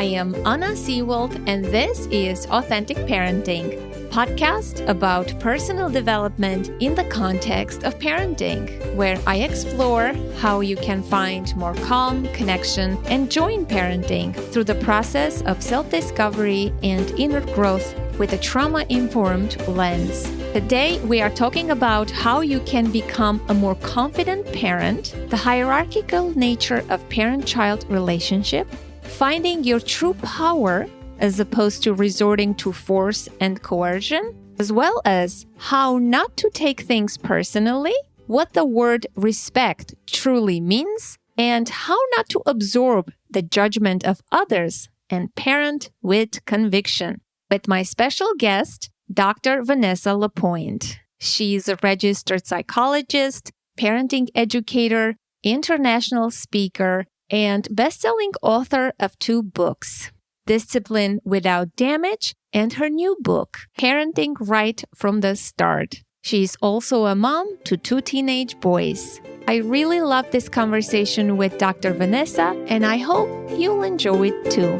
am Anna Seawolf, and this is Authentic Parenting, podcast about personal development in the context of parenting, where I explore how you can find more calm, connection, and joy in parenting through the process of self-discovery and inner growth with a trauma-informed lens. Today, we are talking about how you can become a more confident parent, the hierarchical nature of parent-child relationship, finding your true power as opposed to resorting to force and coercion, as well as how not to take things personally, what the word respect truly means, and how not to absorb the judgment of others and parent with conviction. With my special guest, Dr. Vanessa Lapointe. She's a registered psychologist, parenting educator, international speaker, and best-selling author of 2 books, Discipline Without Damage, and her new book, Parenting Right from the Start. She's also a mom to 2 teenage boys. I really love this conversation with Dr. Vanessa, and I hope you'll enjoy it too.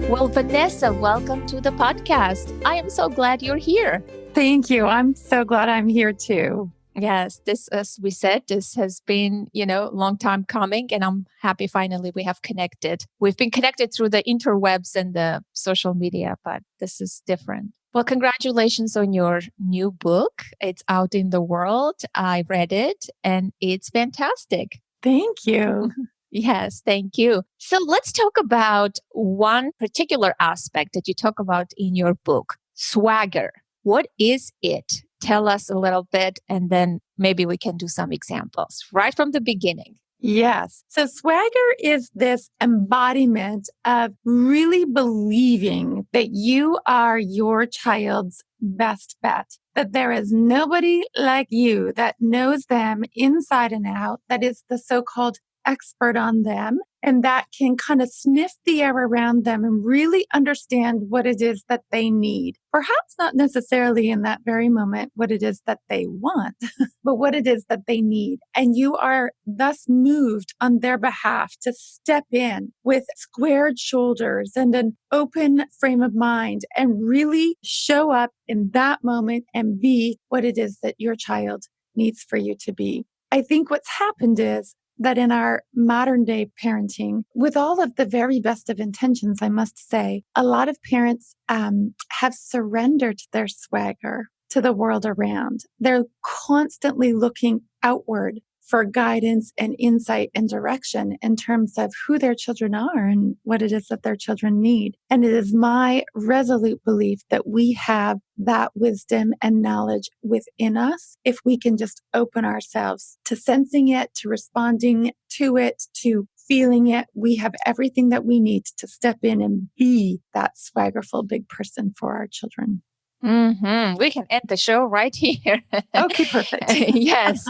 Well, Vanessa, welcome to the podcast. I am so glad you're here. Thank you. I'm so glad I'm here too. Yes, this, as we said, this has been, a long time coming, and I'm happy finally we have connected. We've been connected through the interwebs and the social media, but this is different. Well, congratulations on your new book. It's out in the world. I read it and it's fantastic. Thank you. Yes, thank you. So let's talk about one particular aspect that you talk about in your book, swagger. What is it? Tell us a little bit, and then maybe we can do some examples right from the beginning. Yes. So swagger is this embodiment of really believing that you are your child's best bet, that there is nobody like you that knows them inside and out, that is the so-called expert on them, and that can kind of sniff the air around them and really understand what it is that they need. Perhaps not necessarily in that very moment what it is that they want, but what it is that they need. And you are thus moved on their behalf to step in with squared shoulders and an open frame of mind and really show up in that moment and be what it is that your child needs for you to be. I think what's happened is that in our modern day parenting, with all of the very best of intentions, I must say, a lot of parents have surrendered their swagger to the world around. They're constantly looking outward for guidance and insight and direction in terms of who their children are and what it is that their children need. And it is my resolute belief that we have that wisdom and knowledge within us if we can just open ourselves to sensing it, to responding to it, to feeling it. We have everything that we need to step in and be that swaggerful big person for our children. Mm-hmm. We can end the show right here. Okay, perfect. Yes.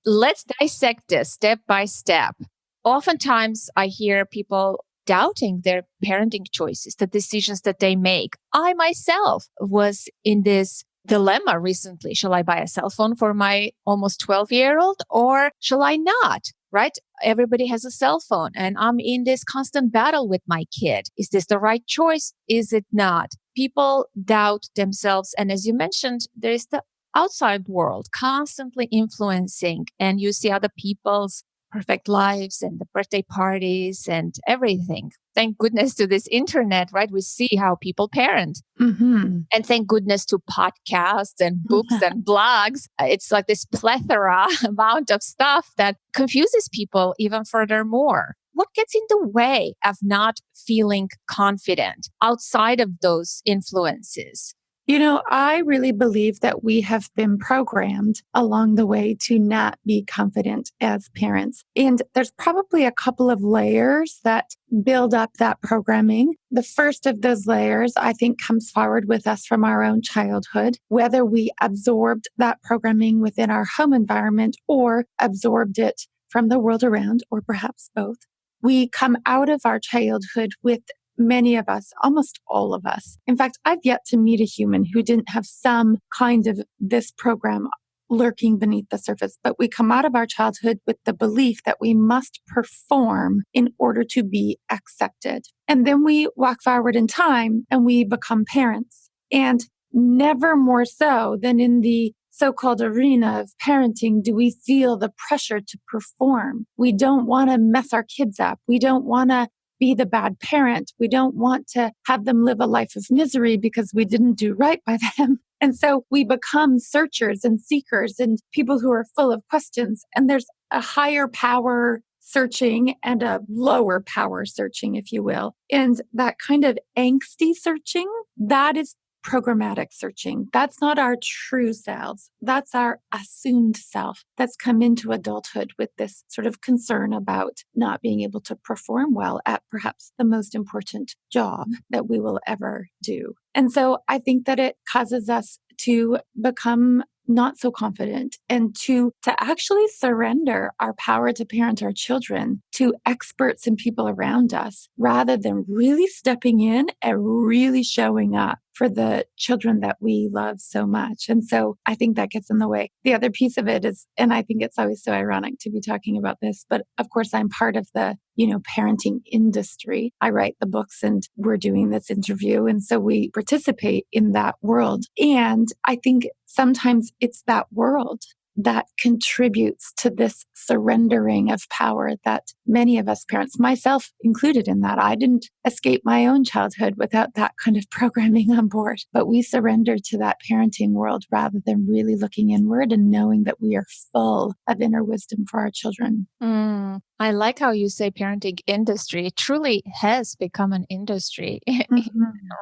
Let's dissect this step by step. Oftentimes, I hear people doubting their parenting choices, the decisions that they make. I myself was in this dilemma recently. Shall I buy a cell phone for my almost 12-year-old or shall I not? Right? Everybody has a cell phone and I'm in this constant battle with my kid. Is this the right choice? Is it not? People doubt themselves. And as you mentioned, there is the outside world constantly influencing, and you see other people's perfect lives and the birthday parties and everything. Thank goodness to this internet, right? We see how people parent. Mm-hmm. And thank goodness to podcasts and books and blogs. It's like this plethora amount of stuff that confuses people even furthermore. What gets in the way of not feeling confident outside of those influences? You know, I really believe that we have been programmed along the way to not be confident as parents. And there's probably a couple of layers that build up that programming. The first of those layers, I think, comes forward with us from our own childhood, whether we absorbed that programming within our home environment or absorbed it from the world around, or perhaps both. We come out of our childhood with many of us, almost all of us. In fact, I've yet to meet a human who didn't have some kind of this program lurking beneath the surface. But we come out of our childhood with the belief that we must perform in order to be accepted. And then we walk forward in time and we become parents. And never more so than in the so-called arena of parenting do we feel the pressure to perform. We don't want to mess our kids up. We don't want to be the bad parent. We don't want to have them live a life of misery because we didn't do right by them. And so we become searchers and seekers and people who are full of questions. And there's a higher power searching and a lower power searching, if you will. And that kind of angsty searching, that is programmatic searching. That's not our true selves. That's our assumed self that's come into adulthood with this sort of concern about not being able to perform well at perhaps the most important job that we will ever do. And so I think that it causes us to become not so confident and to actually surrender our power to parent our children to experts and people around us rather than really stepping in and really showing up for the children that we love so much. And so I think that gets in the way. The other piece of it is, and I think it's always so ironic to be talking about this, but of course I'm part of the parenting industry. I write the books and we're doing this interview. And so we participate in that world. And I think sometimes it's that world that contributes to this surrendering of power that many of us parents, myself included in that. I didn't escape my own childhood without that kind of programming on board, but we surrendered to that parenting world rather than really looking inward and knowing that we are full of inner wisdom for our children. I like how you say parenting industry. It truly has become an industry,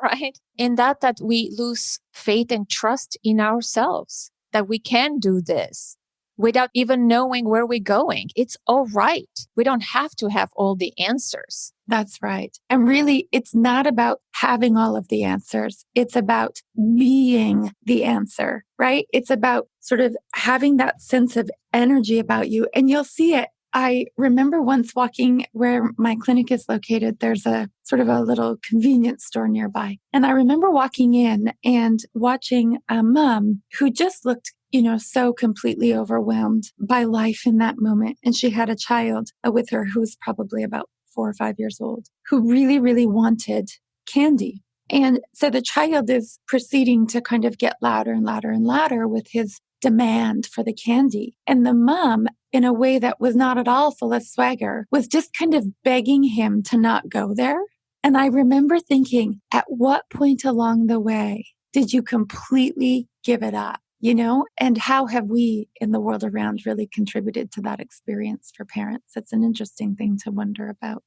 right? In that we lose faith and trust in ourselves, that we can do this without even knowing where we're going. It's all right. We don't have to have all the answers. That's right. And really, it's not about having all of the answers. It's about being the answer, right? It's about sort of having that sense of energy about you. And you'll see it. I remember once walking where my clinic is located, there's a sort of a little convenience store nearby. And I remember walking in and watching a mom who just looked, so completely overwhelmed by life in that moment. And she had a child with her who was probably about 4 or 5 years old, who really, really wanted candy. And so the child is proceeding to kind of get louder and louder and louder with his demand for the candy. And the mom, in a way that was not at all full of swagger, was just kind of begging him to not go there. And I remember thinking, at what point along the way did you completely give it up? And how have we in the world around really contributed to that experience for parents? It's an interesting thing to wonder about.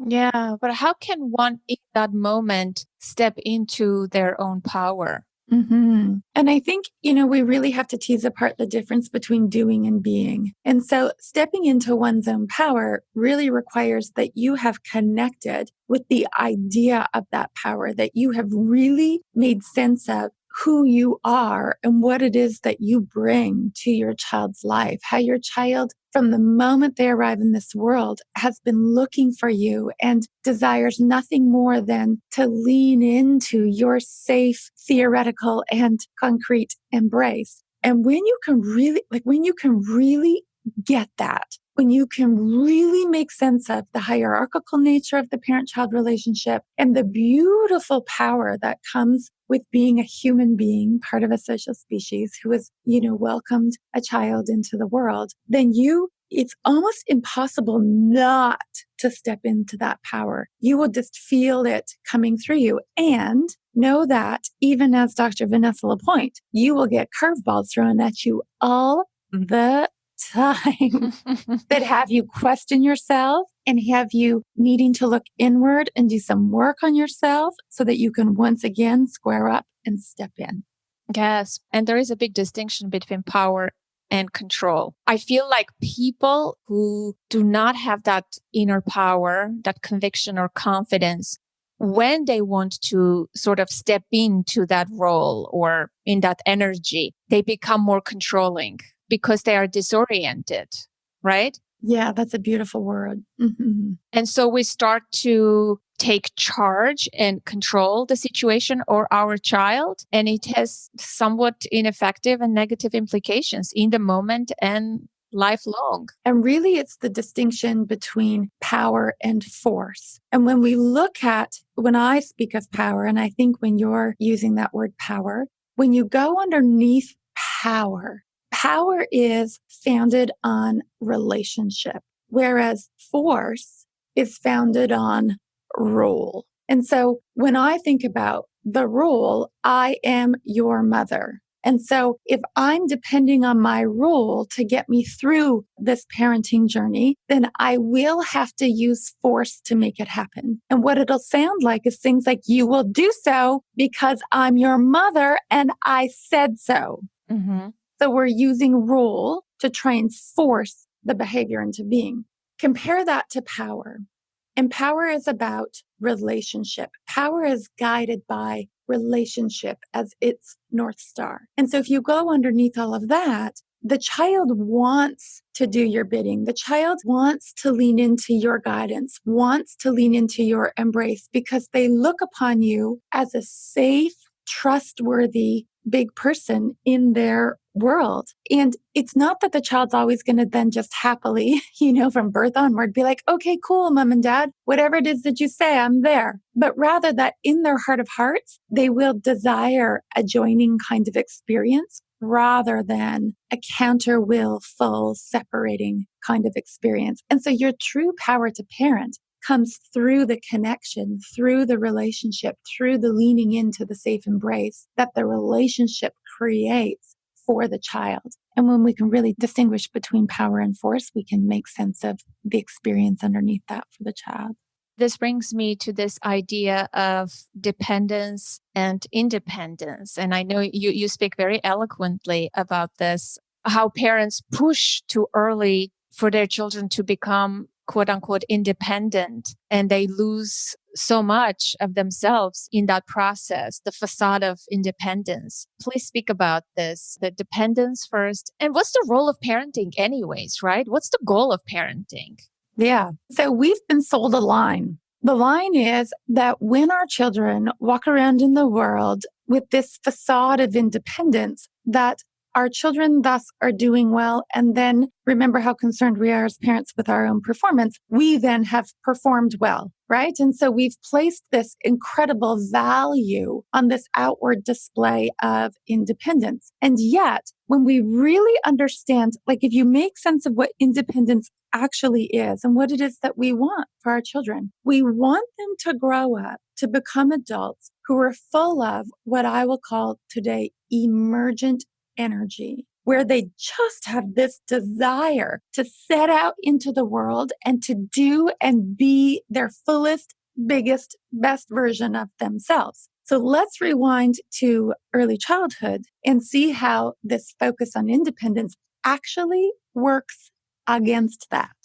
Yeah, but how can one in that moment step into their own power? And I think, we really have to tease apart the difference between doing and being. And so stepping into one's own power really requires that you have connected with the idea of that power, that you have really made sense of who you are and what it is that you bring to your child's life, how your child, from the moment they arrive in this world, has been looking for you and desires nothing more than to lean into your safe, theoretical, and concrete embrace. And when you can really get that, when you can really make sense of the hierarchical nature of the parent-child relationship and the beautiful power that comes with being a human being, part of a social species who has, welcomed a child into the world, then it's almost impossible not to step into that power. You will just feel it coming through you. And know that even as Dr. Vanessa Lapointe, you will get curveballs thrown at you all the time that have you question yourself and have you needing to look inward and do some work on yourself so that you can once again square up and step in. Yes. And there is a big distinction between power and control. I feel like people who do not have that inner power, that conviction or confidence, when they want to sort of step into that role or in that energy, they become more controlling because they are disoriented, right? Yeah, that's a beautiful word. Mm-hmm. And so we start to take charge and control the situation or our child. And it has somewhat ineffective and negative implications in the moment and lifelong. And really, it's the distinction between power and force. And when I speak of power, and I think when you're using that word power, when you go underneath power, power is founded on relationship, whereas force is founded on role. And so when I think about the role, I am your mother. And so if I'm depending on my role to get me through this parenting journey, then I will have to use force to make it happen. And what it'll sound like is things like, you will do so because I'm your mother and I said so. Mm-hmm. So we're using role to try and force the behavior into being. Compare that to power. And power is about relationship. Power is guided by relationship as its North Star. And so if you go underneath all of that, the child wants to do your bidding. The child wants to lean into your guidance, wants to lean into your embrace because they look upon you as a safe, trustworthy, big person in their world. And it's not that the child's always going to then just happily, from birth onward, be like, okay, cool, mom and dad, whatever it is that you say, I'm there. But rather that in their heart of hearts, they will desire a joining kind of experience rather than a counter will, full separating kind of experience. And so your true power to parent comes through the connection, through the relationship, through the leaning into the safe embrace that the relationship creates for the child. And when we can really distinguish between power and force, we can make sense of the experience underneath that for the child. This brings me to this idea of dependence and independence. And I know you speak very eloquently about this, how parents push too early for their children to become quote unquote independent, and they lose so much of themselves in that process, the facade of independence. Please speak about this, the dependence first. And what's the role of parenting anyways, right? What's the goal of parenting? Yeah. So we've been sold a line. The line is that when our children walk around in the world with this facade of independence, that our children thus are doing well. And then remember how concerned we are as parents with our own performance. We then have performed well, right? And so we've placed this incredible value on this outward display of independence. And yet, when we really understand, like if you make sense of what independence actually is and what it is that we want for our children, we want them to grow up to become adults who are full of what I will call today emergent energy, where they just have this desire to set out into the world and to do and be their fullest, biggest, best version of themselves. So let's rewind to early childhood and see how this focus on independence actually works against that.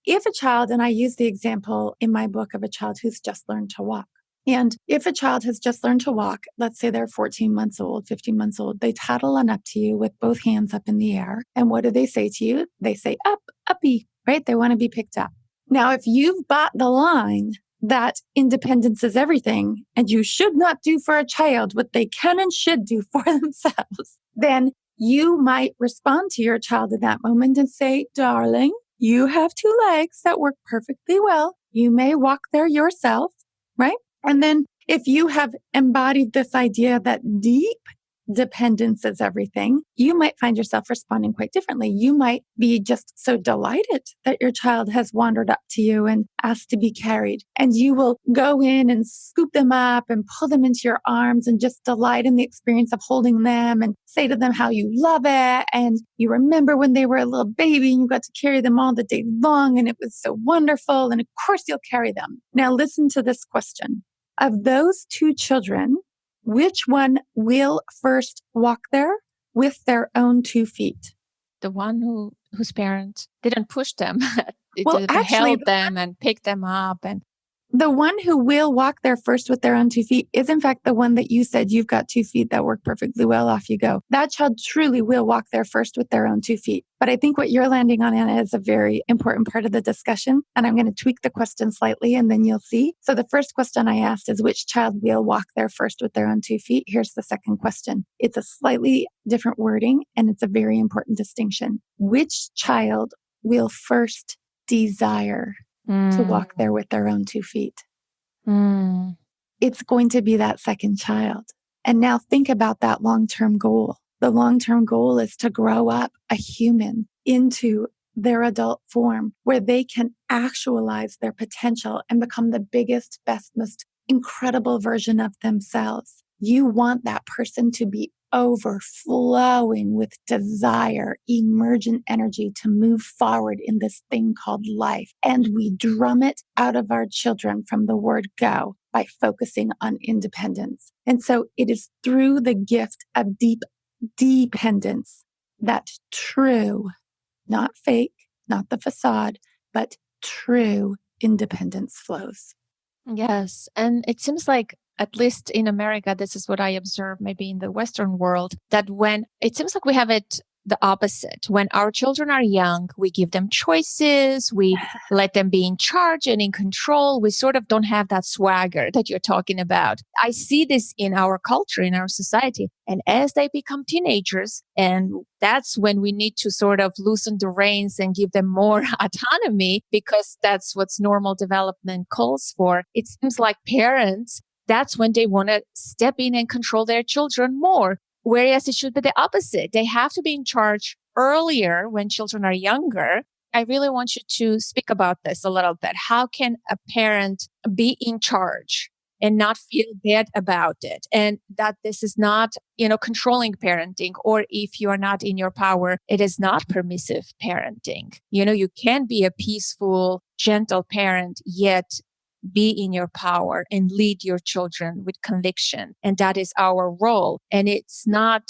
If a child, and I use the example in my book of a child who's just learned to walk, and if a child has just learned to walk, let's say they're 14 months old, 15 months old, they toddle on up to you with both hands up in the air. And what do they say to you? They say, up, uppy, right? They want to be picked up. Now, if you've bought the line that independence is everything, and you should not do for a child what they can and should do for themselves, then you might respond to your child in that moment and say, darling, you have two legs that work perfectly well. You may walk there yourself, right? And then if you have embodied this idea that deep dependence is everything, you might find yourself responding quite differently. You might be just so delighted that your child has wandered up to you and asked to be carried. And you will go in and scoop them up and pull them into your arms and just delight in the experience of holding them and say to them how you love it. And you remember when they were a little baby and you got to carry them all the day long and it was so wonderful. And of course you'll carry them. Now listen to this question. Of those two children, which one will first walk there with their own 2 feet? The one whose parents didn't push them, Well, actually, held them and picked them up. And The one who will walk there first with their own 2 feet is, in fact, the one that you said you've got 2 feet that work perfectly well. Off you go. That child truly will walk there first with their own 2 feet. But I think what you're landing on, Anna, is a very important part of the discussion. And I'm going to tweak the question slightly and then you'll see. So the first question I asked is which child will walk there first with their own 2 feet? Here's the second question. It's a slightly different wording and it's a very important distinction. Which child will first desire to walk there with their own 2 feet? It's going to be that second child. And now think about that long-term goal. The long-term goal is to grow up a human into their adult form where they can actualize their potential and become the biggest, best, most incredible version of themselves. You want that person to be overflowing with desire, emergent energy to move forward in this thing called life. And we drum it out of our children from the word go by focusing on independence. And so it is through the gift of deep dependence that true, not fake, not the facade, but true independence flows. Yes. And it seems like, at least in America, this is what I observe, maybe in the Western world, that when it seems like we have it the opposite. When our children are young, we give them choices, we let them be in charge and in control. We sort of don't have that swagger that you're talking about. I see this in our culture, in our society. And as they become teenagers, and that's when we need to sort of loosen the reins and give them more autonomy, because that's what normal development calls for. It seems like parents, that's when they want to step in and control their children more. Whereas it should be the opposite. They have to be in charge earlier when children are younger. I really want you to speak about this a little bit. How can a parent be in charge and not feel bad about it? And that this is not, controlling parenting, or if you are not in your power, it is not permissive parenting. You can be a peaceful, gentle parent, yet be in your power and lead your children with conviction. And that is our role. And it's not,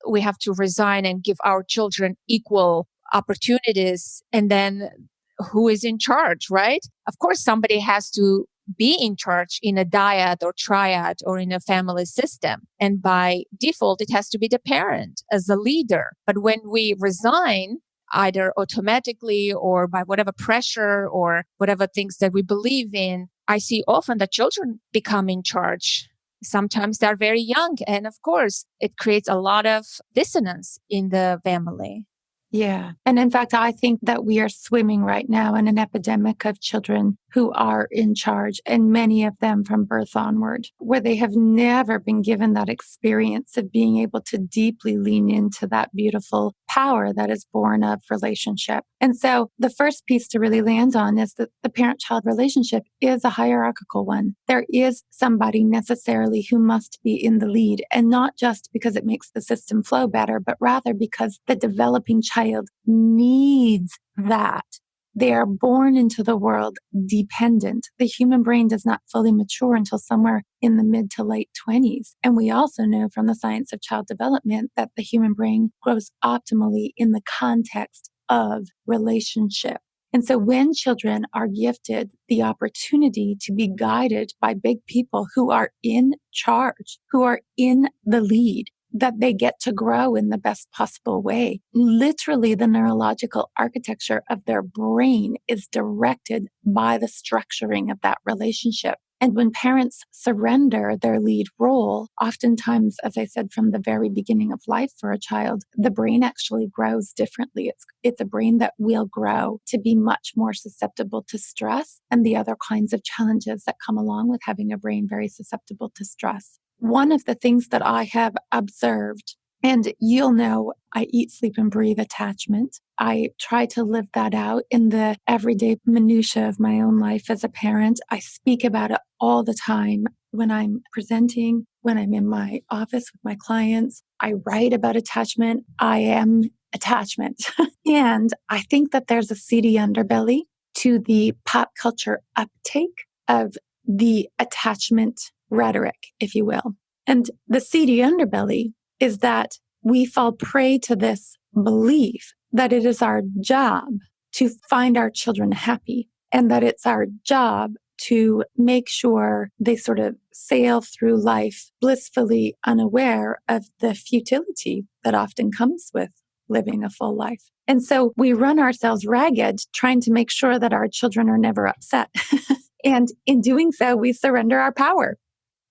we have to resign and give our children equal opportunities. And then who is in charge, right? Of course, somebody has to be in charge in a dyad or triad or in a family system. And by default, it has to be the parent as a leader. But when we resign, either automatically or by whatever pressure or whatever things that we believe in, I see often that children become in charge. Sometimes they're very young. And of course, it creates a lot of dissonance in the family. Yeah. And in fact, I think that we are swimming right now in an epidemic of children who are in charge, and many of them from birth onward, where they have never been given that experience of being able to deeply lean into that beautiful power that is born of relationship. And so the first piece to really land on is that the parent-child relationship is a hierarchical one. There is somebody necessarily who must be in the lead, and not just because it makes the system flow better, but rather because the developing child needs that. They are born into the world dependent. The human brain does not fully mature until somewhere in the mid to late 20s. And we also know from the science of child development that the human brain grows optimally in the context of relationship. And so when children are gifted the opportunity to be guided by big people who are in charge, who are in the lead, that they get to grow in the best possible way. Literally, the neurological architecture of their brain is directed by the structuring of that relationship. And when parents surrender their lead role, oftentimes, as I said, from the very beginning of life for a child, the brain actually grows differently. It's a brain that will grow to be much more susceptible to stress and the other kinds of challenges that come along with having a brain very susceptible to stress. One of the things that I have observed, and you'll know, I eat, sleep, and breathe attachment. I try to live that out in the everyday minutia of my own life as a parent. I speak about it all the time when I'm presenting, when I'm in my office with my clients. I write about attachment. I am attachment. And I think that there's a seedy underbelly to the pop culture uptake of the attachment rhetoric, if you will. And the seedy underbelly is that we fall prey to this belief that it is our job to find our children happy, and that it's our job to make sure they sort of sail through life blissfully unaware of the futility that often comes with living a full life. And so we run ourselves ragged trying to make sure that our children are never upset. And in doing so, we surrender our power.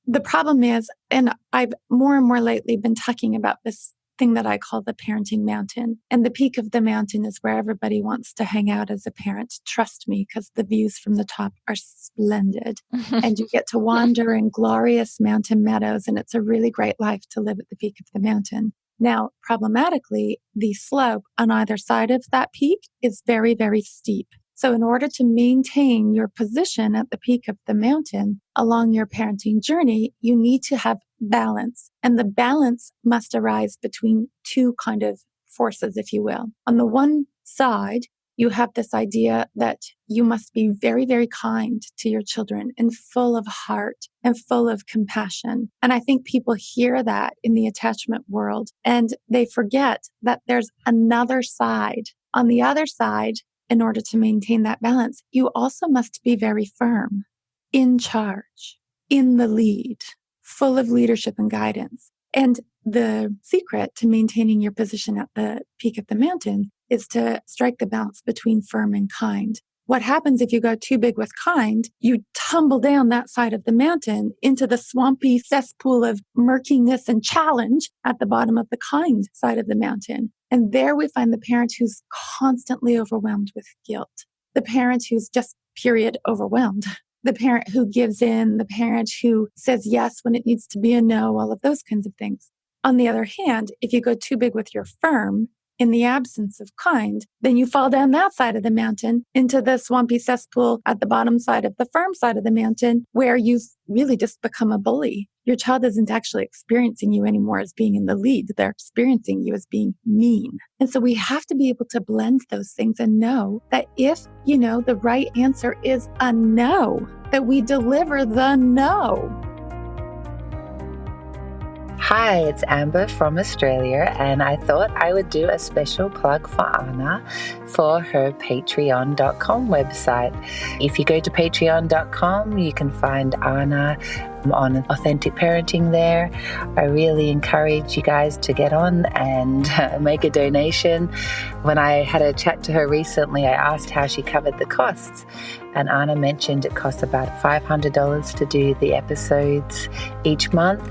The problem is, and I've more and more lately been talking about this thing that I call the parenting mountain. And the peak of the mountain is where everybody wants to hang out as a parent. Trust me, because the views from the top are splendid. And you get to wander in glorious mountain meadows. And it's a really great life to live at the peak of the mountain. Now, problematically, the slope on either side of that peak is very, very steep. So in order to maintain your position at the peak of the mountain along your parenting journey, you need to have balance. And the balance must arise between two kind of forces, if you will. On the one side, you have this idea that you must be very, very kind to your children and full of heart and full of compassion. And I think people hear that in the attachment world and they forget that there's another side. On the other side, in order to maintain that balance, you also must be very firm, in charge, in the lead, full of leadership and guidance. And the secret to maintaining your position at the peak of the mountain is to strike the balance between firm and kind. What happens if you go too big with kind, you tumble down that side of the mountain into the swampy cesspool of murkiness and challenge at the bottom of the kind side of the mountain. And there we find the parent who's constantly overwhelmed with guilt, the parent who's just period overwhelmed, the parent who gives in, the parent who says yes when it needs to be a no, all of those kinds of things. On the other hand, if you go too big with your firm, in the absence of kind, then you fall down that side of the mountain into the swampy cesspool at the bottom side of the firm side of the mountain, where you've really just become a bully. Your child isn't actually experiencing you anymore as being in the lead. They're experiencing you as being mean. And so we have to be able to blend those things and know that if, the right answer is a no, that we deliver the no. Hi, it's Amber from Australia, and I thought I would do a special plug for Anna for her patreon.com website. If you go to patreon.com, you can find Anna on Authentic Parenting there. I really encourage you guys to get on and make a donation. When I had a chat to her recently, I asked how she covered the costs, and Anna mentioned it costs about $500 to do the episodes each month.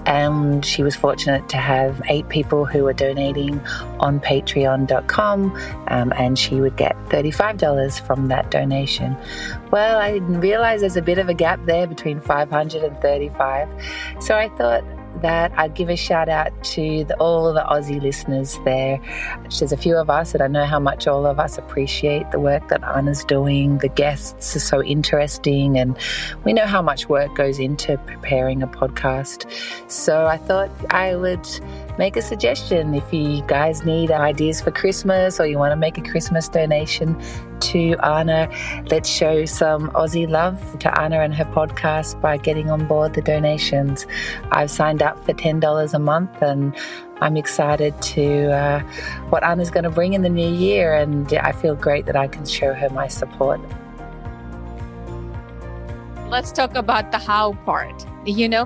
And she was fortunate to have 8 people who were donating on patreon.com, and she would get $35 from that donation. Well, I didn't realize there's a bit of a gap there between $500 and $35. So I thought that I'd give a shout out to all the Aussie listeners there. There's a few of us, and I know how much all of us appreciate the work that Anna's doing. The guests are so interesting, and we know how much work goes into preparing a podcast. So I thought I would make a suggestion. If you guys need ideas for Christmas or you want to make a Christmas donation to Anna, let's show some Aussie love to Anna and her podcast by getting on board the donations. I've signed up for $10 a month, and I'm excited to what Anna's going to bring in the new year, and I feel great that I can show her my support. Let's talk about the how part.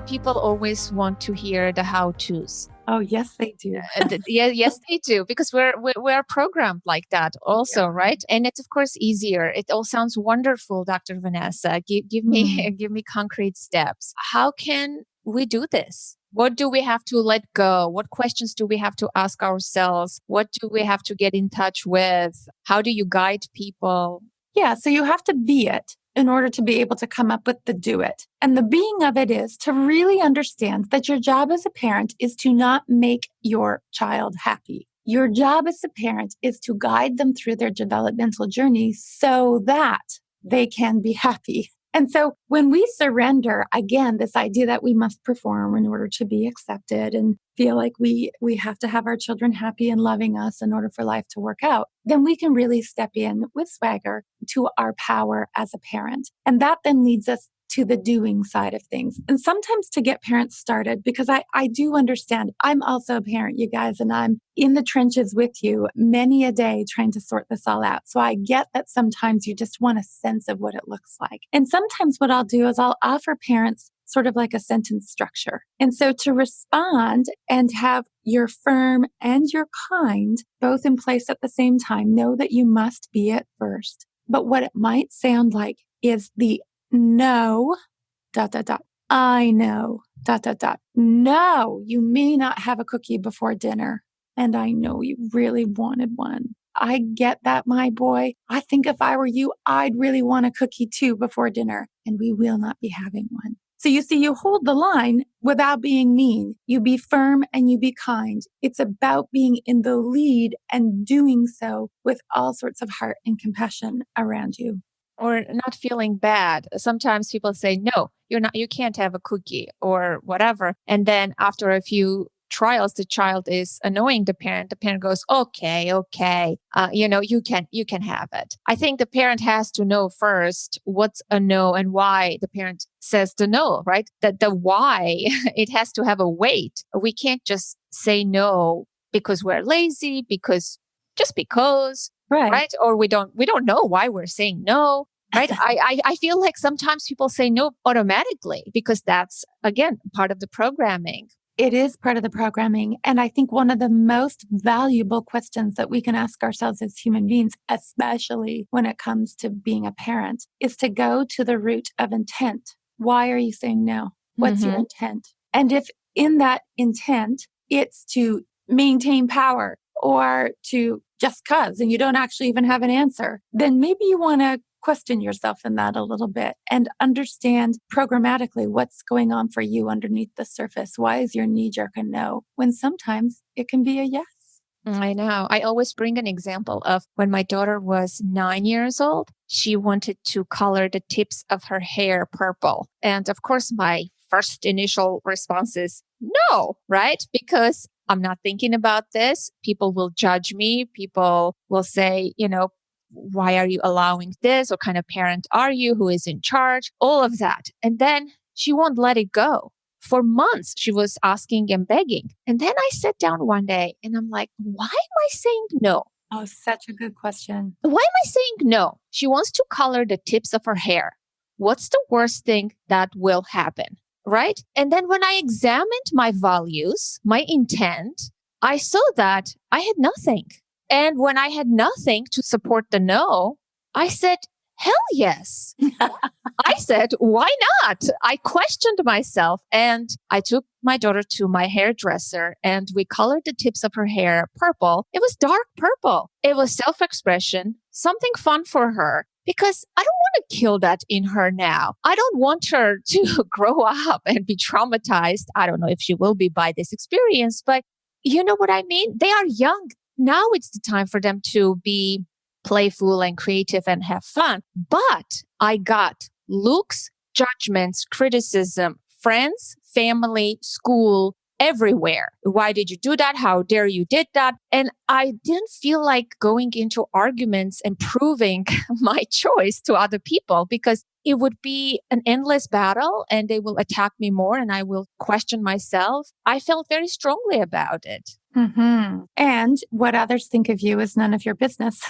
People always want to hear the how-tos. Oh, yes, they do. Yes, they do, because we're programmed like that also, right? And it's of course easier. It all sounds wonderful, Dr. Vanessa. Give me concrete steps. How can we do this? What do we have to let go? What questions do we have to ask ourselves? What do we have to get in touch with? How do you guide people? Yeah, so you have to be it in order to be able to come up with the do it. And the being of it is to really understand that your job as a parent is to not make your child happy. Your job as a parent is to guide them through their developmental journey so that they can be happy. And so when we surrender, again, this idea that we must perform in order to be accepted and feel like we have to have our children happy and loving us in order for life to work out, then we can really step in with swagger to our power as a parent. And that then leads us to the doing side of things. And sometimes to get parents started, because I do understand, I'm also a parent, you guys, and I'm in the trenches with you many a day trying to sort this all out. So I get that sometimes you just want a sense of what it looks like. And sometimes what I'll do is I'll offer parents sort of like a sentence structure. And so to respond and have your firm and your kind both in place at the same time, know that you must be at first. But what it might sound like is the no, ... I know, ... No, you may not have a cookie before dinner. And I know you really wanted one. I get that, my boy. I think if I were you, I'd really want a cookie too before dinner, and we will not be having one. So you see, you hold the line without being mean. You be firm and you be kind. It's about being in the lead and doing so with all sorts of heart and compassion around you. Or not feeling bad. Sometimes people say, no, you can't have a cookie or whatever. And then after a few trials, the child is annoying the parent. The parent goes, okay, you can have it. I think the parent has to know first what's a no and why the parent says the no, right? That the why, it has to have a weight. We can't just say no because we're lazy, because, right? Or we don't know why we're saying no. Right. I feel like sometimes people say no automatically because that's, again, part of the programming. It is part of the programming. And I think one of the most valuable questions that we can ask ourselves as human beings, especially when it comes to being a parent, is to go to the root of intent. Why are you saying no? What's your intent? And if in that intent, it's to maintain power or to just cause, and you don't actually even have an answer, then maybe you want to question yourself in that a little bit and understand programmatically what's going on for you underneath the surface. Why is your knee-jerk a no when sometimes it can be a yes? I know. I always bring an example of when my daughter was 9 years old. She wanted to color the tips of her hair purple. And of course, my first initial response is no, right? Because I'm not thinking about this. People will judge me. People will say, why are you allowing this? What kind of parent are you? Who is in charge? All of that. And then she won't let it go. For months, she was asking and begging. And then I sat down one day and I'm like, why am I saying no? Oh, such a good question. Why am I saying no? She wants to color the tips of her hair. What's the worst thing that will happen? Right? And then when I examined my values, my intent, I saw that I had nothing. And when I had nothing to support the no, I said, hell yes. I said, why not? I questioned myself and I took my daughter to my hairdresser and we colored the tips of her hair purple. It was dark purple. It was self-expression, something fun for her. Because I don't want to kill that in her now. I don't want her to grow up and be traumatized. I don't know if she will be by this experience, but you know what I mean? They are young. Now it's the time for them to be playful and creative and have fun. But I got looks, judgments, criticism, friends, family, school, everywhere. Why did you do that? How dare you did that? And I didn't feel like going into arguments and proving my choice to other people because it would be an endless battle and they will attack me more and I will question myself. I felt very strongly about it. And what others think of you is none of your business.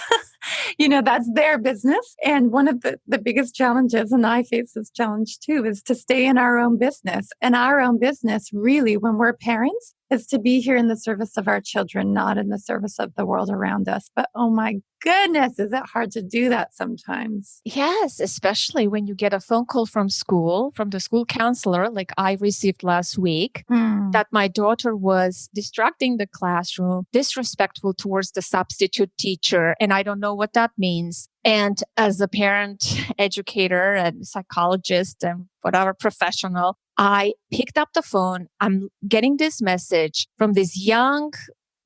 That's their business. And one of the biggest challenges, and I face this challenge too, is to stay in our own business. And our own business, really, when we're parents, is to be here in the service of our children, not in the service of the world around us. But oh my goodness, is it hard to do that sometimes? Yes, especially when you get a phone call from school, from the school counselor, like I received last week, that my daughter was distracting the classroom, disrespectful towards the substitute teacher. And I don't know what that means. And as a parent, educator, and psychologist, and whatever professional, I picked up the phone. I'm getting this message from this young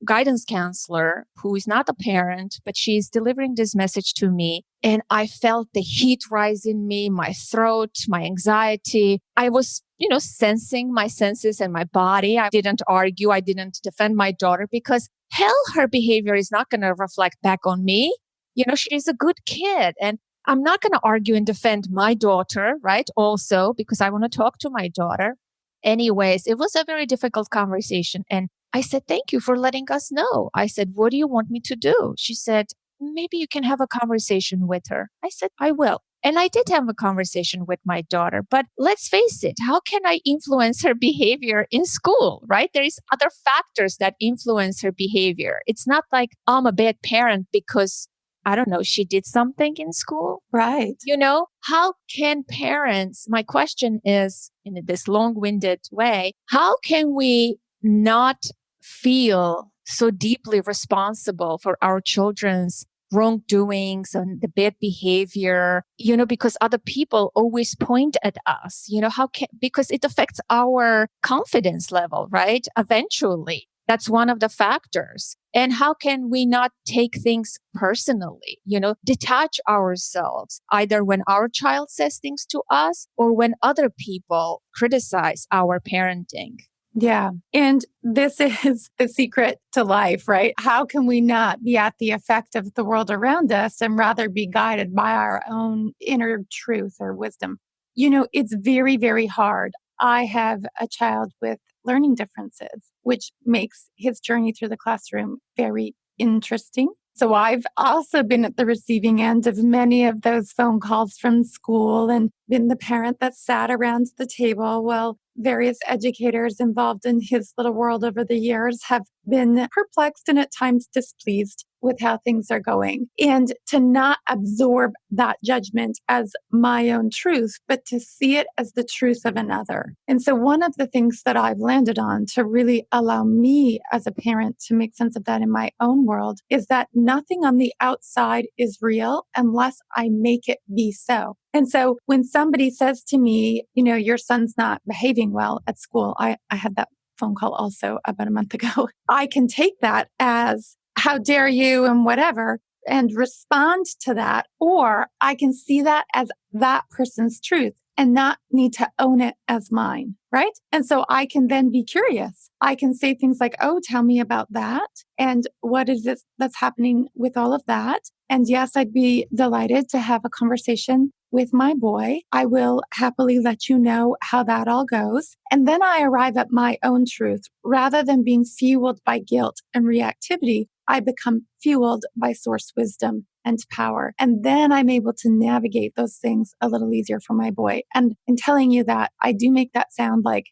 guidance counselor who is not a parent, but she's delivering this message to me. And I felt the heat rise in me, my throat, my anxiety. I was, sensing my senses and my body. I didn't argue. I didn't defend my daughter because hell, her behavior is not going to reflect back on me. She's a good kid. And I'm not going to argue and defend my daughter, right? Also, because I want to talk to my daughter. Anyways, it was a very difficult conversation. And I said, thank you for letting us know. I said, what do you want me to do? She said, maybe you can have a conversation with her. I said, I will. And I did have a conversation with my daughter, but let's face it, how can I influence her behavior in school, right? There is other factors that influence her behavior. It's not like I'm a bad parent because, I don't know, she did something in school. Right. How can parents, my question is in this long-winded way, how can we not feel so deeply responsible for our children's wrongdoings and the bad behavior, because other people always point at us, because it affects our confidence level, right? Eventually, that's one of the factors. And how can we not take things personally, detach ourselves either when our child says things to us or when other people criticize our parenting? Yeah. And this is the secret to life, right? How can we not be at the effect of the world around us and rather be guided by our own inner truth or wisdom? It's very, very hard. I have a child with learning differences, which makes his journey through the classroom very interesting. So I've also been at the receiving end of many of those phone calls from school and been the parent that sat around the table while various educators involved in his little world over the years have been perplexed and at times displeased with how things are going. And to not absorb that judgment as my own truth, but to see it as the truth of another. And so one of the things that I've landed on to really allow me as a parent to make sense of that in my own world is that nothing on the outside is real unless I make it be so. And so when somebody says to me, your son's not behaving well at school, I had that phone call also about a month ago. I can take that as, how dare you and whatever, and respond to that. Or I can see that as that person's truth and not need to own it as mine, right? And so I can then be curious. I can say things like, oh, tell me about that. And what is it that's happening with all of that? And yes, I'd be delighted to have a conversation with my boy. I will happily let you know how that all goes. And then I arrive at my own truth. Rather than being fueled by guilt and reactivity, I become fueled by source wisdom and power. And then I'm able to navigate those things a little easier for my boy. And in telling you that, I do make that sound like,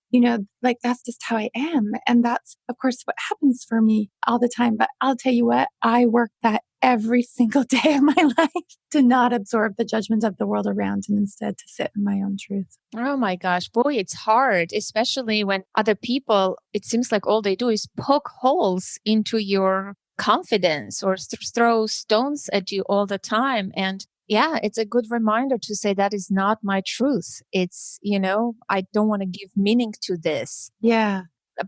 like that's just how I am. And that's, of course, what happens for me all the time. But I'll tell you what, I work that every single day of my life to not absorb the judgment of the world around and instead to sit in my own truth. Oh my gosh, boy, it's hard, especially when other people, it seems like all they do is poke holes into your confidence or throw stones at you all the time. And yeah, it's a good reminder to say that is not my truth. It's, I don't want to give meaning to this. Yeah.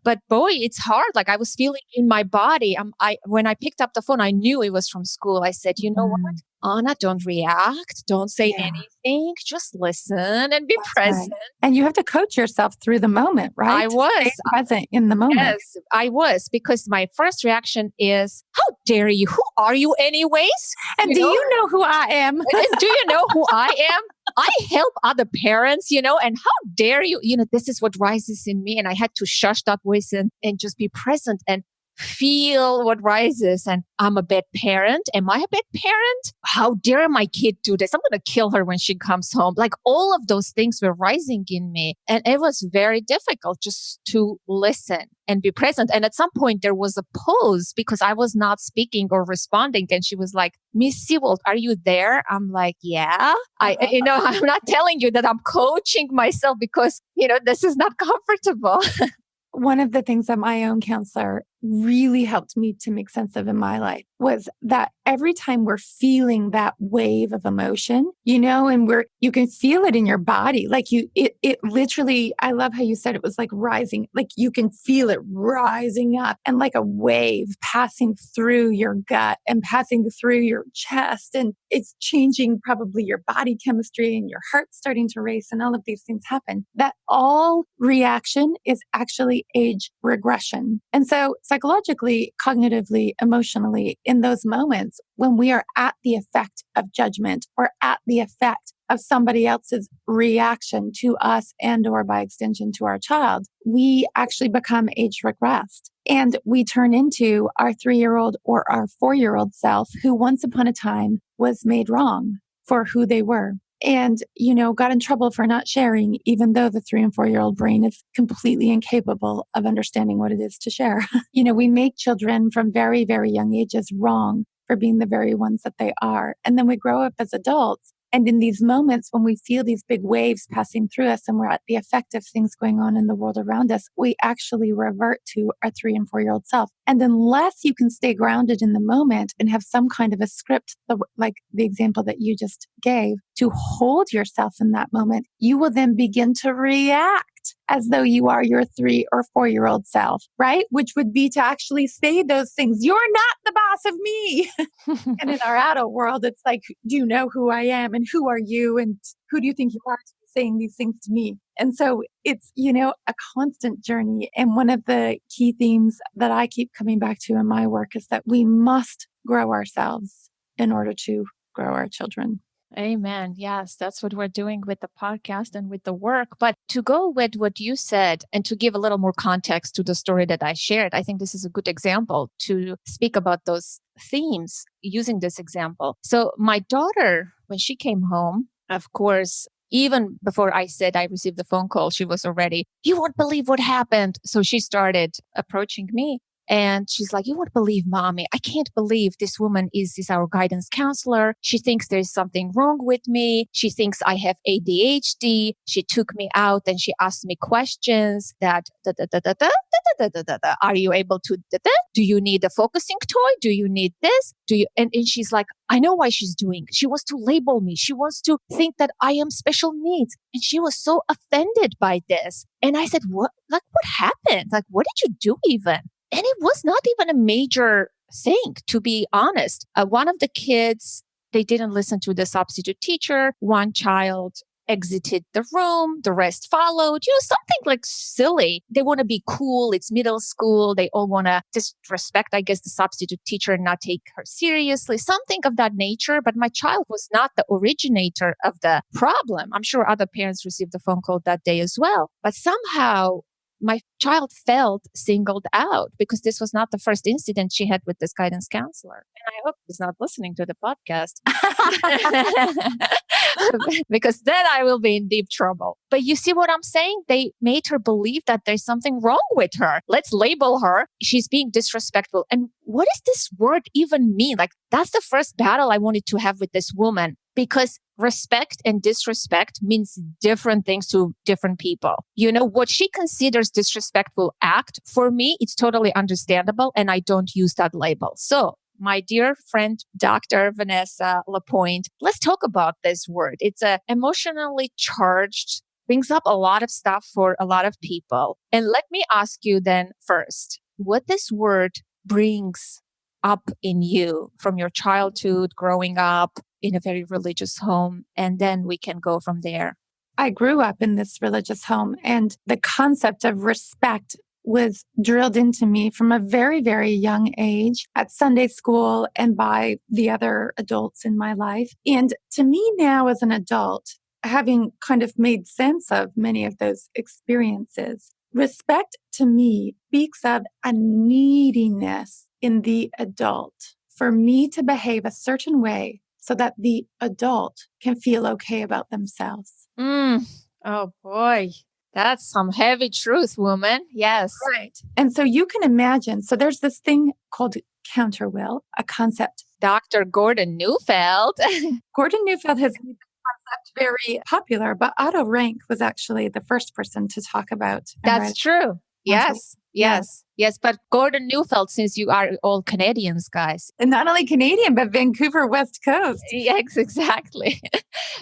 But boy, it's hard. Like I was feeling in my body. When I picked up the phone, I knew it was from school. I said, you know what, Anna, don't react. Don't say anything. Just listen and be present. Right. And you have to coach yourself through the moment, right? I was stay present in the moment. Yes, I was, because my first reaction is, how dare you? Who are you anyways? And do you know who I am? And do you know who I am? I help other parents, and how dare you? This is what rises in me. And I had to shush that voice and just be present and feel what rises. And I'm a bad parent. Am I a bad parent? How dare my kid do this? I'm going to kill her when she comes home. Like all of those things were rising in me. And it was very difficult just to listen and be present. And at some point there was a pause because I was not speaking or responding. And she was like, Miss Seawald, are you there? I'm like, yeah. I'm not telling you that I'm coaching myself because, this is not comfortable. One of the things that my own counselor really helped me to make sense of in my life was that every time we're feeling that wave of emotion, and you can feel it in your body. Like it literally, I love how you said it was like rising, like you can feel it rising up and like a wave passing through your gut and passing through your chest. And it's changing probably your body chemistry and your heart starting to race and all of these things happen. That all reaction is actually age regression. And so psychologically, cognitively, emotionally in those moments when we are at the effect of judgment or at the effect of somebody else's reaction to us and or by extension to our child, we actually become age regressed and we turn into our 3-year-old or our 4-year-old self who once upon a time was made wrong for who they were. And, got in trouble for not sharing, even though the 3 and 4-year-old brain is completely incapable of understanding what it is to share. We make children from very, very young ages wrong for being the very ones that they are. And then we grow up as adults. And in these moments when we feel these big waves passing through us and we're at the effect of things going on in the world around us, we actually revert to our 3 and 4-year-old self. And unless you can stay grounded in the moment and have some kind of a script, like the example that you just gave, to hold yourself in that moment, you will then begin to react as though you are your 3 or 4-year-old self, right? Which would be to actually say those things. You're not the boss of me. And in our adult world, it's like, do you know who I am? And who are you? And who do you think you are to be saying these things to me? And so it's, a constant journey. And one of the key themes that I keep coming back to in my work is that we must grow ourselves in order to grow our children. Amen. Yes, that's what we're doing with the podcast and with the work. But to go with what you said and to give a little more context to the story that I shared, I think this is a good example to speak about those themes using this example. So my daughter, when she came home, of course, even before I said I received the phone call, she was already, you won't believe what happened. So she started approaching me. And she's like, you won't believe, mommy. I can't believe this woman is our guidance counselor. She thinks there's something wrong with me. She thinks I have ADHD. She took me out and she asked me questions that, are you able to, do you need a focusing toy? Do you need this? And she's like, I know why she's doing. She wants to label me. She wants to think that I am special needs. And she was so offended by this. And I said, what happened? Like, what did you do even? And it was not even a major thing, to be honest. One of the kids, they didn't listen to the substitute teacher. One child exited the room. The rest followed. Something like silly. They want to be cool. It's middle school. They all want to disrespect, I guess, the substitute teacher and not take her seriously. Something of that nature. But my child was not the originator of the problem. I'm sure other parents received the phone call that day as well. But somehow, my child felt singled out because this was not the first incident she had with this guidance counselor. And I hope he's not listening to the podcast because then I will be in deep trouble. But you see what I'm saying? They made her believe that there's something wrong with her. Let's label her. She's being disrespectful. And what does this word even mean? Like, that's the first battle I wanted to have with this woman. Because respect and disrespect means different things to different people. What she considers disrespectful act, for me, it's totally understandable and I don't use that label. So, my dear friend, Dr. Vanessa Lapointe, let's talk about this word. It's emotionally charged, brings up a lot of stuff for a lot of people. And let me ask you then first, what this word brings up in you from your childhood, growing up in a very religious home, and then we can go from there. I grew up in this religious home, and the concept of respect was drilled into me from a very, very young age at Sunday school and by the other adults in my life. And to me now as an adult, having kind of made sense of many of those experiences, respect to me speaks of a neediness in the adult for me to behave a certain way so that the adult can feel okay about themselves. Oh boy, that's some heavy truth, woman. Yes. Right. And so you can imagine, so there's this thing called counterwill, a concept. Dr. Gordon Neufeld. Gordon Neufeld has made the concept very popular, but Otto Rank was actually the first person to talk about. That's true. Yes. But Gordon Neufeld, since you are all Canadians, guys. And not only Canadian, but Vancouver, West Coast. Yes, exactly.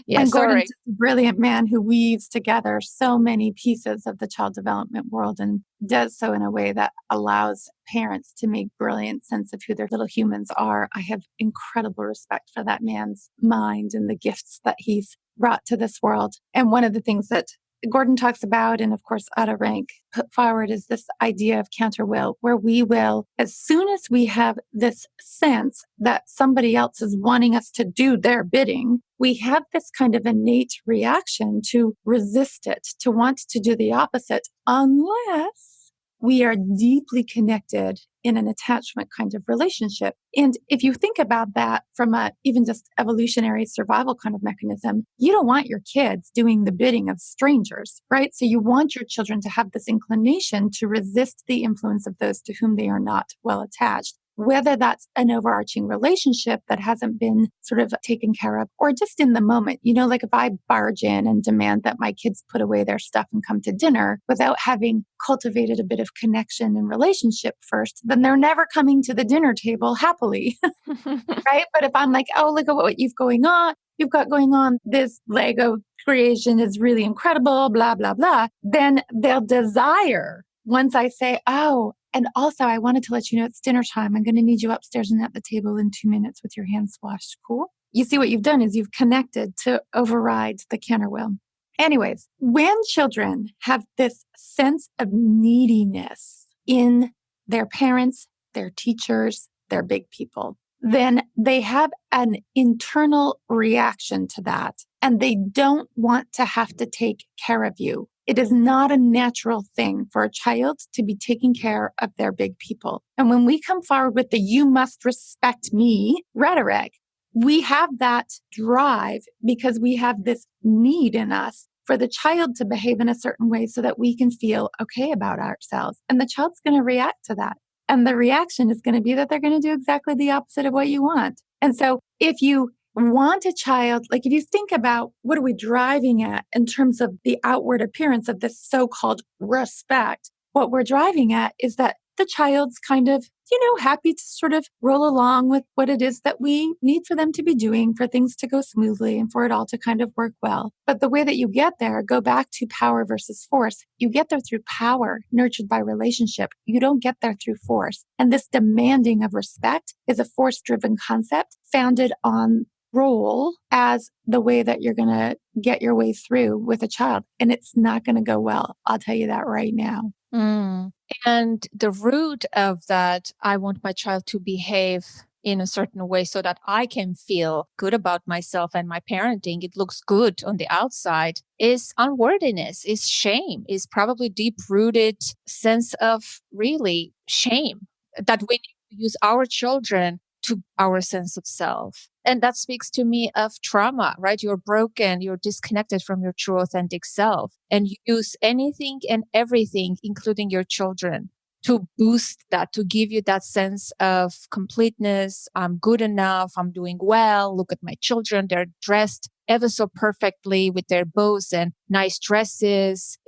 And Gordon's a brilliant man who weaves together so many pieces of the child development world and does so in a way that allows parents to make brilliant sense of who their little humans are. I have incredible respect for that man's mind and the gifts that he's brought to this world. And one of the things that Gordon talks about, and of course, Otto Rank put forward, is this idea of counter will, where we will, as soon as we have this sense that somebody else is wanting us to do their bidding, we have this kind of innate reaction to resist it, to want to do the opposite, unless we are deeply connected in an attachment kind of relationship. And if you think about that from a even just evolutionary survival kind of mechanism, you don't want your kids doing the bidding of strangers, right? So you want your children to have this inclination to resist the influence of those to whom they are not well attached. Whether that's an overarching relationship that hasn't been sort of taken care of, or just in the moment, like if I barge in and demand that my kids put away their stuff and come to dinner without having cultivated a bit of connection and relationship first, then they're never coming to the dinner table happily, right? But if I'm like, oh, look at what you've got going on, this Lego creation is really incredible, blah, blah, blah, then they'll desire, once I say, oh, and also, I wanted to let you know it's dinner time. I'm going to need you upstairs and at the table in 2 minutes with your hands washed. Cool. You see what you've done is you've connected to override the counter will. Anyways, when children have this sense of neediness in their parents, their teachers, their big people, then they have an internal reaction to that, and they don't want to have to take care of you. It is not a natural thing for a child to be taking care of their big people. And when we come forward with the "you must respect me" rhetoric, we have that drive because we have this need in us for the child to behave in a certain way so that we can feel okay about ourselves. And the child's going to react to that. And the reaction is going to be that they're going to do exactly the opposite of what you want. And so if you want a child, like if you think about what are we driving at in terms of the outward appearance of this so-called respect, what we're driving at is that the child's kind of, happy to sort of roll along with what it is that we need for them to be doing, for things to go smoothly and for it all to kind of work well. But the way that you get there, go back to power versus force. You get there through power nurtured by relationship. You don't get there through force. And this demanding of respect is a force-driven concept founded on role as the way that you're going to get your way through with a child. And it's not going to go well. I'll tell you that right now. And the root of that, I want my child to behave in a certain way so that I can feel good about myself and my parenting. It looks good on the outside, is unworthiness, is shame, is probably deep-rooted sense of really shame that we need to use our children to our sense of self. And that speaks to me of trauma, right? You're broken, you're disconnected from your true authentic self, and you use anything and everything, including your children, to boost that, to give you that sense of completeness. I'm good enough. I'm doing well. Look at my children. They're dressed ever so perfectly with their bows and nice dresses.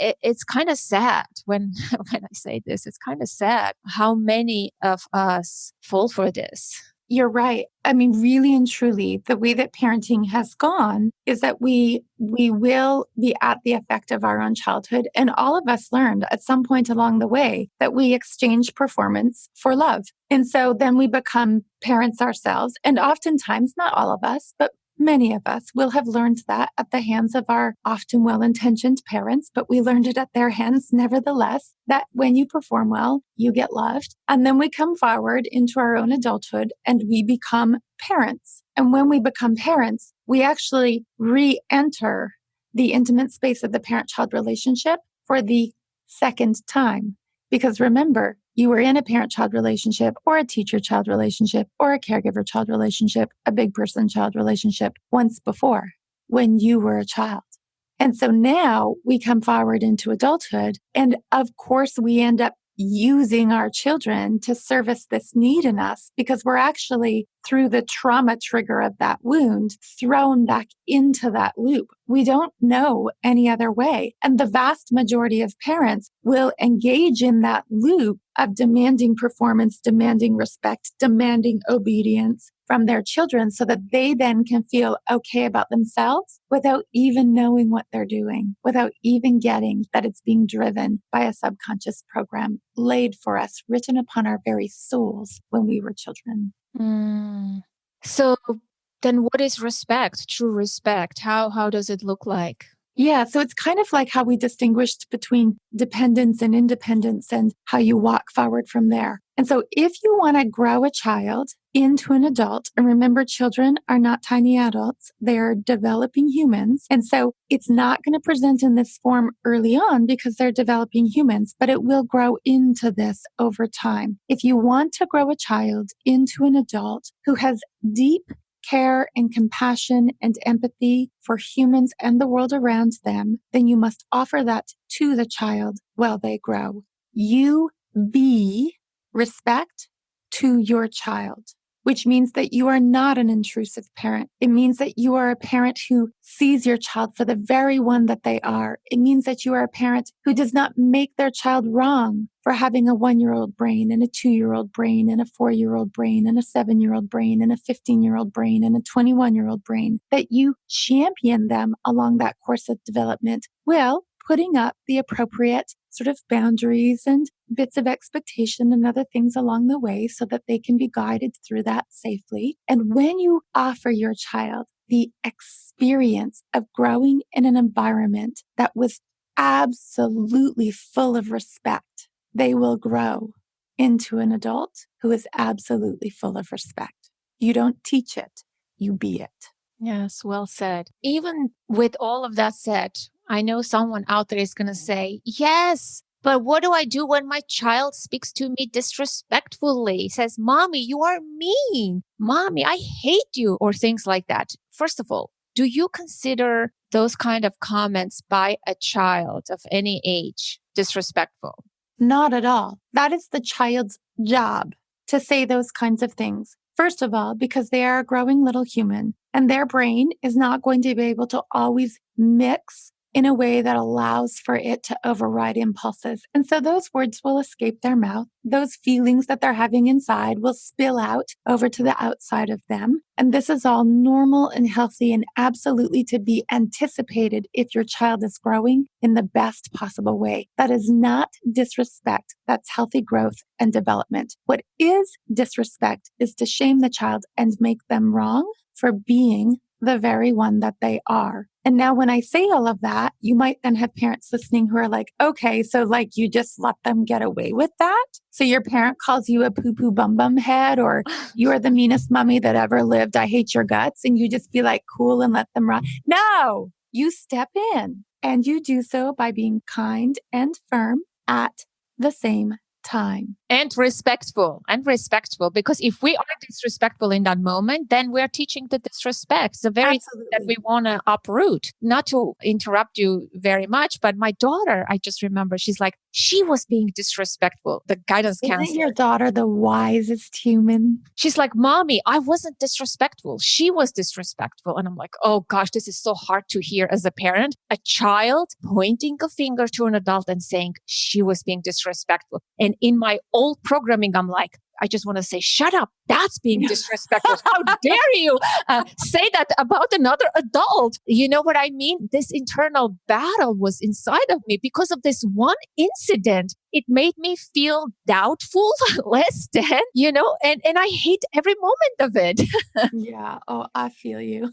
It's kind of sad when I say this. It's kind of sad how many of us fall for this. You're right. I mean, really and truly, the way that parenting has gone is that we will be at the effect of our own childhood. And all of us learned at some point along the way that we exchange performance for love. And so then we become parents ourselves. And oftentimes, not all of us, but many of us will have learned that at the hands of our often well-intentioned parents, but we learned it at their hands nevertheless, that when you perform well, you get loved. And then we come forward into our own adulthood and we become parents. And when we become parents, we actually re-enter the intimate space of the parent-child relationship for the second time. Because remember, you were in a parent-child relationship or a teacher-child relationship or a caregiver-child relationship, a big person-child relationship once before when you were a child. And so now we come forward into adulthood. And of course, we end up using our children to service this need in us because we're actually, through the trauma trigger of that wound, thrown back into that loop. We don't know any other way. And the vast majority of parents will engage in that loop of demanding performance, demanding respect, demanding obedience from their children so that they then can feel okay about themselves without even knowing what they're doing, without even getting that it's being driven by a subconscious program laid for us, written upon our very souls when we were children. So then what is respect, true respect? How does it look like? Yeah, so it's kind of like how we distinguished between dependence and independence and how you walk forward from there. And so if you want to grow a child into an adult, and remember, children are not tiny adults, they're developing humans. And so it's not going to present in this form early on because they're developing humans, but it will grow into this over time. If you want to grow a child into an adult who has deep care and compassion and empathy for humans and the world around them, then you must offer that to the child while they grow. You be respect to your child, which means that you are not an intrusive parent. It means that you are a parent who sees your child for the very one that they are. It means that you are a parent who does not make their child wrong for having a 1-year-old brain and a 2-year-old brain and a 4-year-old brain and a 7-year-old brain and a 15-year-old brain and a 21-year-old brain, that you champion them along that course of development. Well, putting up the appropriate sort of boundaries and bits of expectation and other things along the way so that they can be guided through that safely. And when you offer your child the experience of growing in an environment that was absolutely full of respect, they will grow into an adult who is absolutely full of respect. You don't teach it, you be it. Yes, well said. Even with all of that said, I know someone out there is going to say, yes, but what do I do when my child speaks to me disrespectfully? Says, Mommy, you are mean. Mommy, I hate you, or things like that. First of all, do you consider those kind of comments by a child of any age disrespectful? Not at all. That is the child's job to say those kinds of things. First of all, because they are a growing little human and their brain is not going to be able to always mix in a way that allows for it to override impulses. And so those words will escape their mouth. Those feelings that they're having inside will spill out over to the outside of them. And this is all normal and healthy and absolutely to be anticipated if your child is growing in the best possible way. That is not disrespect. That's healthy growth and development. What is disrespect is to shame the child and make them wrong for being the very one that they are. And now when I say all of that, you might then have parents listening who are like, okay, so like you just let them get away with that? So your parent calls you a poo-poo bum-bum head, or you are the meanest mommy that ever lived. I hate your guts. And you just be like cool and let them run. No, you step in and you do so by being kind and firm at the same time. And respectful, because if we are disrespectful in that moment, then we're teaching the disrespect, the very thing that we want to uproot. Not to interrupt you very much, but my daughter, I just remember, she's like, she was being disrespectful. The guidance counselor. Isn't your daughter the wisest human? She's like, Mommy, I wasn't disrespectful. She was disrespectful. And I'm like, oh gosh, this is so hard to hear as a parent. A child pointing a finger to an adult and saying she was being disrespectful. And in my old programming, I'm like, I just want to say, shut up. That's being disrespectful. How dare you say that about another adult? You know what I mean? This internal battle was inside of me because of this one incident. It made me feel doubtful, less than, and I hate every moment of it. Yeah. Oh, I feel you.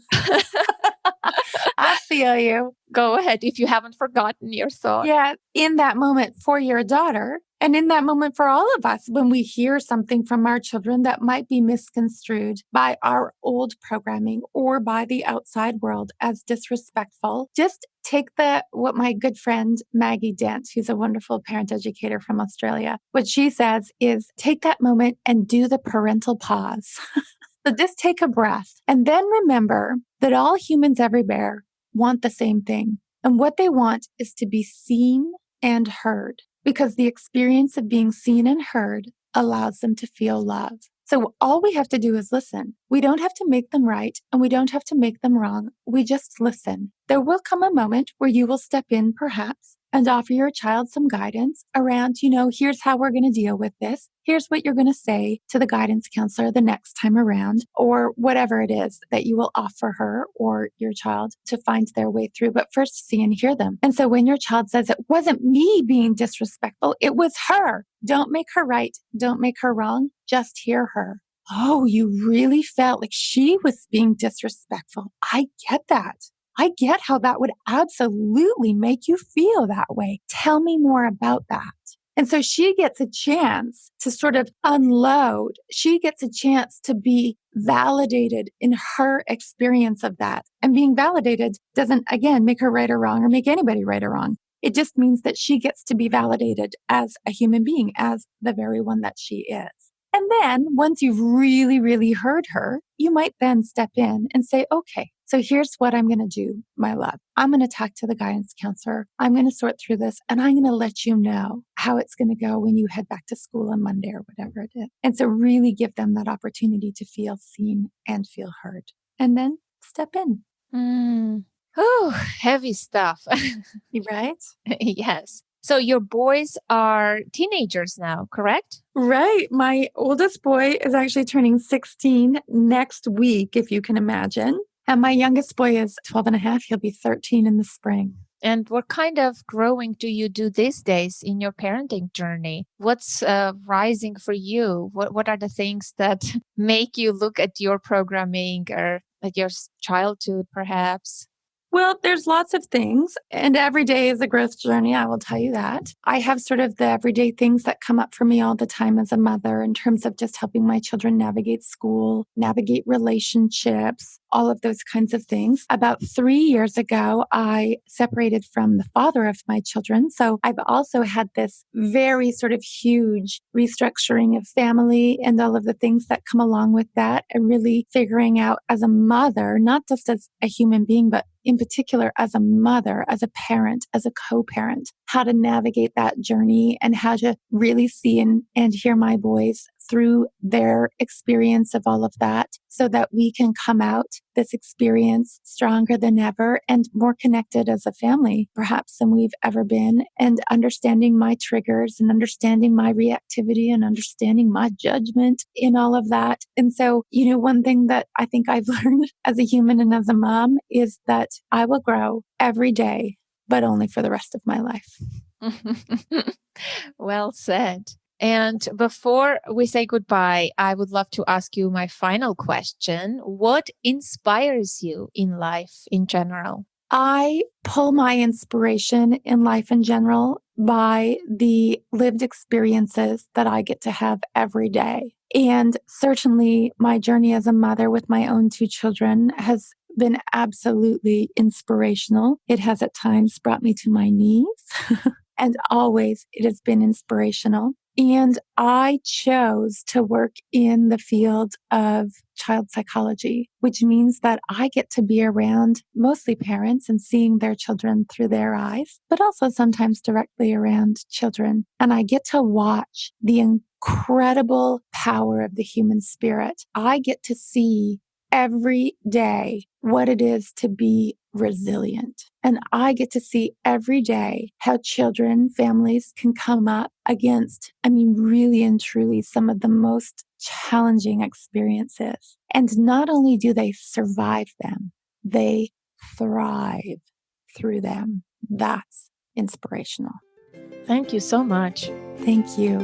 I feel you. Go ahead if you haven't forgotten your thought. Yeah. In that moment for your daughter, and in that moment for all of us, when we hear something from our children that might be misconstrued by our old programming or by the outside world as disrespectful, just take what my good friend Maggie Dent, who's a wonderful parent educator from Australia, what she says is take that moment and do the parental pause. So just take a breath and then remember that all humans everywhere want the same thing. And what they want is to be seen and heard, because the experience of being seen and heard allows them to feel love. So all we have to do is listen. We don't have to make them right and we don't have to make them wrong. We just listen. There will come a moment where you will step in perhaps and offer your child some guidance around, here's how we're going to deal with this. Here's what you're going to say to the guidance counselor the next time around, or whatever it is that you will offer her or your child to find their way through. But first, see and hear them. And so when your child says, it wasn't me being disrespectful, it was her. Don't make her right. Don't make her wrong. Just hear her. Oh, you really felt like she was being disrespectful. I get that. I get how that would absolutely make you feel that way. Tell me more about that. And so she gets a chance to sort of unload. She gets a chance to be validated in her experience of that. And being validated doesn't, again, make her right or wrong or make anybody right or wrong. It just means that she gets to be validated as a human being, as the very one that she is. And then once you've really, really heard her, you might then step in and say, okay, so here's what I'm going to do, my love. I'm going to talk to the guidance counselor. I'm going to sort through this and I'm going to let you know how it's going to go when you head back to school on Monday or whatever it is. And so really give them that opportunity to feel seen and feel heard. And then step in. Oh, heavy stuff. Right? Yes. So your boys are teenagers now, correct? Right. My oldest boy is actually turning 16 next week, if you can imagine. And my youngest boy is 12 and a half. He'll be 13 in the spring. And what kind of growing do you do these days in your parenting journey? What's rising for you? What are the things that make you look at your programming or at your childhood, perhaps? Well, there's lots of things, and every day is a growth journey. I will tell you that. I have sort of the everyday things that come up for me all the time as a mother in terms of just helping my children navigate school, navigate relationships, all of those kinds of things. About 3 years ago, I separated from the father of my children. So I've also had this very sort of huge restructuring of family and all of the things that come along with that, and really figuring out as a mother, not just as a human being, but in particular as a mother, as a parent, as a co-parent, how to navigate that journey and how to really see and hear my boys through their experience of all of that so that we can come out this experience stronger than ever and more connected as a family, perhaps than we've ever been, and understanding my triggers and understanding my reactivity and understanding my judgment in all of that. And so, one thing that I think I've learned as a human and as a mom is that I will grow every day, but only for the rest of my life. Well said. And before we say goodbye, I would love to ask you my final question. What inspires you in life in general? I pull my inspiration in life in general by the lived experiences that I get to have every day. And certainly my journey as a mother with my own 2 children has been absolutely inspirational. It has at times brought me to my knees, and always it has been inspirational. And I chose to work in the field of child psychology, which means that I get to be around mostly parents and seeing their children through their eyes, but also sometimes directly around children. And I get to watch the incredible power of the human spirit. I get to see every day what it is to be resilient. And I get to see every day how children, families can come up against, really and truly some of the most challenging experiences. And not only do they survive them, they thrive through them. That's inspirational. Thank you so much. Thank you.